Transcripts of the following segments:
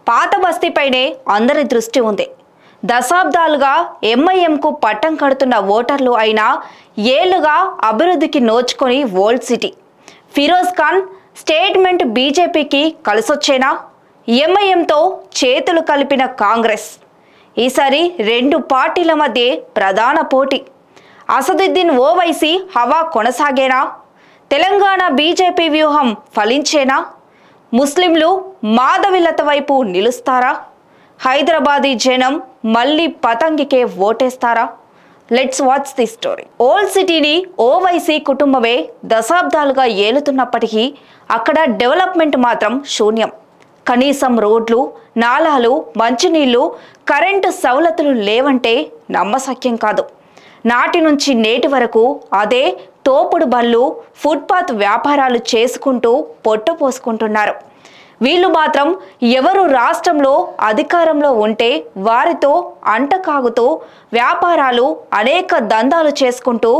పాత బస్తీపైనే అందరి దృష్టి ఉంది. దశాబ్దాలుగా ఎంఐఎంకు పట్టం కడుతున్న ఓటర్లు అయినా ఏళ్లుగా అభివృద్ధికి నోచుకొని old city Firoz Khan statement బీజేపీకి కలిసొచ్చేనా? ఎంఐఎంతో చేతులు కలిపిన కాంగ్రెస్ ఈసారి రెండు పార్టీల మధ్య ప్రధాన పోటీ. అసదుద్దీన్ ఓవైసీ హవా కొనసాగేనా? తెలంగాణ బీజేపీ వ్యూహం ఫలించేనా? ముస్లింలు మాధవిలత వైపు నిలుస్తారా? హైదరాబాదీ జనం మళ్ళీ పతంగికే ఓటేస్తారా? Let's watch the story. Old సిటీని ఓవైసీ కుటుంబమే దశాబ్దాలుగా ఏలుతున్నప్పటికీ అక్కడ డెవలప్మెంట్ మాత్రం శూన్యం. కనీసం రోడ్లు, నాలాలు, మంచినీళ్లు, కరెంటు సౌలతులు లేవంటే నమ్మశక్యం కాదు. నాటి నుంచి నేటి వరకు అదే తోపుడు బళ్ళు, ఫుట్పాత్ వ్యాపారాలు చేసుకుంటూ పొట్టు పోసుకుంటున్నారు. వీళ్ళు మాత్రం ఎవరు రాష్ట్రంలో అధికారంలో ఉంటే వారితో అంటకాగుతూ వ్యాపారాలు, అనేక దందాలు చేసుకుంటూ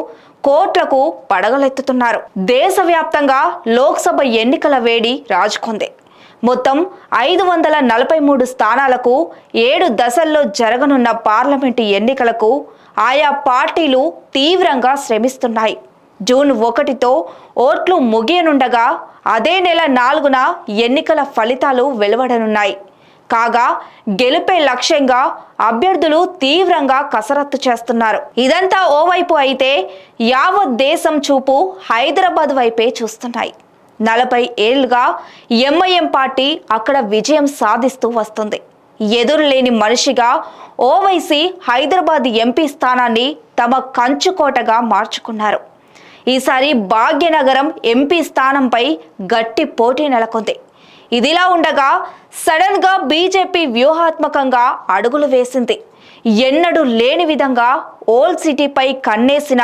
కోట్లకు పడగలెత్తుతున్నారు. దేశవ్యాప్తంగా లోక్సభ ఎన్నికల వేడి రాజుకుంది. మొత్తం 543 స్థానాలకు 7 దశల్లో జరగనున్న పార్లమెంటు ఎన్నికలకు ఆయా పార్టీలు తీవ్రంగా శ్రమిస్తున్నాయి. జూన్ 1తో ఓట్లు ముగియనుండగా అదే నెల 4న ఎన్నికల ఫలితాలు వెలువడనున్నాయి. కాగా గెలుపే లక్ష్యంగా అభ్యర్థులు తీవ్రంగా కసరత్తు చేస్తున్నారు. ఇదంతా ఓవైపు అయితే యావత్ దేశం చూపు హైదరాబాద్ వైపే చూస్తున్నాయి. 40 ఏళ్లుగా ఎంఐఎం పార్టీ అక్కడ విజయం సాధిస్తూ వస్తుంది. ఎదురులేని మనిషిగా ఓవైసీ హైదరాబాద్ ఎంపీ స్థానాన్ని తమ కంచుకోటగా మార్చుకున్నారు. ఈసారి భాగ్యనగరం ఎంపీ స్థానంపై గట్టి పోటీ నెలకొంది. ఇదిలా ఉండగా సడన్ గా బీజేపీ వ్యూహాత్మకంగా అడుగులు వేసింది. ఎన్నడూ లేని విధంగా ఓల్డ్ సిటీపై కన్నేసిన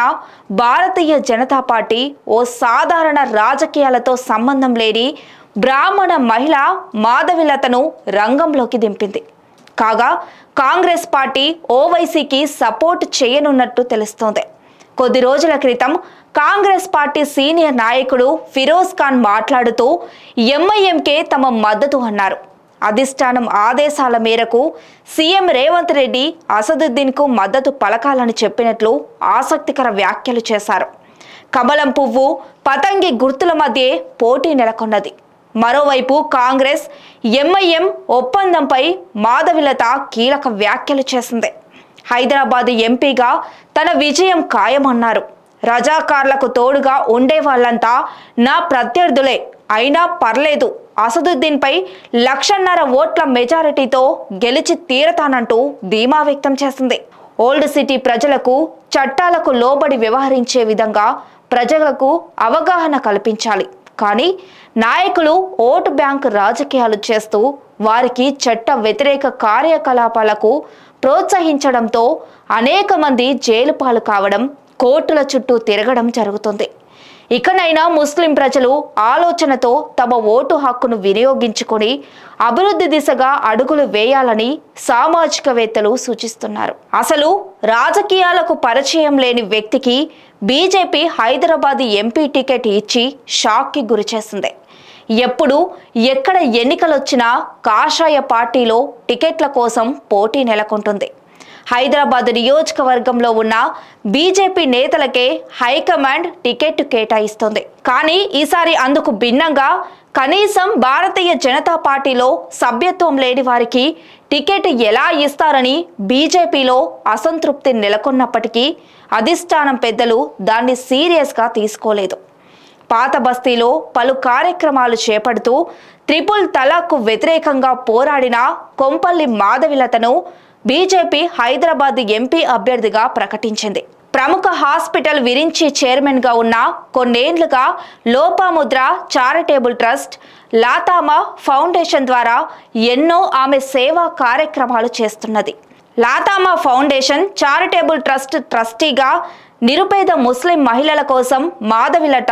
భారతీయ జనతా పార్టీ ఓ సాధారణ రాజకీయాలతో సంబంధం లేని బ్రాహ్మణ మహిళ మాధవిలతను రంగంలోకి దింపింది. కాగా కాంగ్రెస్ పార్టీ ఓవైసీకి సపోర్ట్ చేయనున్నట్టు తెలుస్తోంది. కొద్ది రోజుల క్రితం కాంగ్రెస్ పార్టీ సీనియర్ నాయకుడు ఫిరోజ్ ఖాన్ మాట్లాడుతూ ఎంఐఎంకే తమ మద్దతు అన్నారు. అధిష్టానం ఆదేశాల మేరకు సీఎం రేవంత్ రెడ్డి అసదుద్దీన్కు మద్దతు పలకాలని చెప్పినట్లు ఆసక్తికర వ్యాఖ్యలు చేశారు. కమలం పువ్వు, పతంగి గుర్తుల మధ్య పోటీ నెలకొన్నది. మరోవైపు కాంగ్రెస్ ఎంఐఎం ఒప్పందంపై మాధవిలత కీలక వ్యాఖ్యలు చేసింది. హైదరాబాద్ ఎంపీగా తన విజయం ఖాయమన్నారు. రజాకార్లకు తోడుగా ఉండే వాళ్ళంతా నా ప్రత్యర్థులే అయినా పర్లేదు, అసదుద్దీన్పై 1,50,000 ఓట్ల మెజారిటీతో గెలిచి తీరతానంటూ ధీమా వ్యక్తం చేసింది. ఓల్డ్ సిటీ ప్రజలకు చట్టాలకు లోబడి వ్యవహరించే విధంగా ప్రజలకు అవగాహన కల్పించాలి. కానీ నాయకులు ఓటు బ్యాంక్ రాజకీయాలు చేస్తూ వారికి చట్ట వ్యతిరేక కార్యకలాపాలకు ప్రోత్సహించడంతో అనేక మంది జైలు పాలు కావడం, కోర్టుల చుట్టూ తిరగడం జరుగుతుంది. ఇకనైనా ముస్లిం ప్రజలు ఆలోచనతో తమ ఓటు హక్కును వినియోగించుకొని అభివృద్ధి దిశగా అడుగులు వేయాలని సామాజికవేత్తలు సూచిస్తున్నారు. అసలు రాజకీయాలకు పరిచయం లేని వ్యక్తికి బీజేపీ హైదరాబాద్ ఎంపీ టికెట్ ఇచ్చి షాక్కి గురిచేసింది. ఎప్పుడు ఎక్కడ ఎన్నికలొచ్చినా కాషాయ పార్టీలో టికెట్ల కోసం పోటీ నెలకొంటుంది. హైదరాబాద్ నియోజకవర్గంలో ఉన్న బీజేపీ నేతలకే హైకమాండ్ టికెట్ కేటాయిస్తోంది. కానీ ఈసారి అందుకు భిన్నంగా కనీసం భారతీయ జనతా పార్టీలో సభ్యత్వం లేని వారికి టికెట్ ఎలా ఇస్తారని బీజేపీలో అసంతృప్తి నెలకొన్నప్పటికీ అధిష్టానం పెద్దలు దాన్ని సీరియస్గా తీసుకోలేదు. పాత బస్తీలో పలు కార్యక్రమాలు చేపడుతూ ట్రిపుల్ తలాక్కు వ్యతిరేకంగా పోరాడిన కొంపల్లి మాధవిలతను బీజేపీ హైదరాబాద్ ఎంపీ అభ్యర్థిగా ప్రకటించింది. ప్రముఖ హాస్పిటల్ విరించి చైర్మన్గా ఉన్న కొన్నేళ్లుగా లోపాముద్ర చారిటబుల్ ట్రస్ట్, లాతామా ఫౌండేషన్ ద్వారా ఎన్నో ఆమె సేవా కార్యక్రమాలు చేస్తున్నది. లాతామా ఫౌండేషన్ చారిటబుల్ ట్రస్ట్ ట్రస్టీగా నిరుపేద ముస్లిం మహిళల కోసం మాధవిలత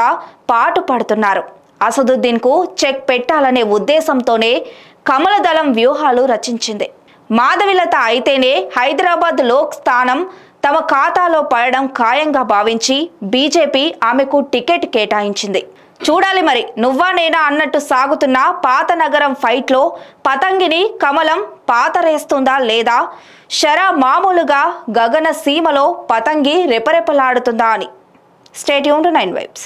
పాటుపడుతున్నారు. అసదుద్దీన్కు చెక్ పెట్టాలనే ఉద్దేశంతోనే కమలదళం వ్యూహాలు రచించింది. మాధవిలత అయితేనే హైదరాబాద్ లోక్ స్థానం తమ ఖాతాలో పడడం ఖాయంగా భావించి బీజేపీ ఆమెకు టికెట్ కేటాయించింది. చూడాలి మరి నువ్వా నేనా అన్నట్టు సాగుతున్న పాత నగరం ఫైట్లో పతంగిని కమలం పాతరేస్తుందా లేదా మామూలుగా గగన సీమలో పతంగి రెపరెపలాడుతుందా అని. Stay tuned to 9 vibes.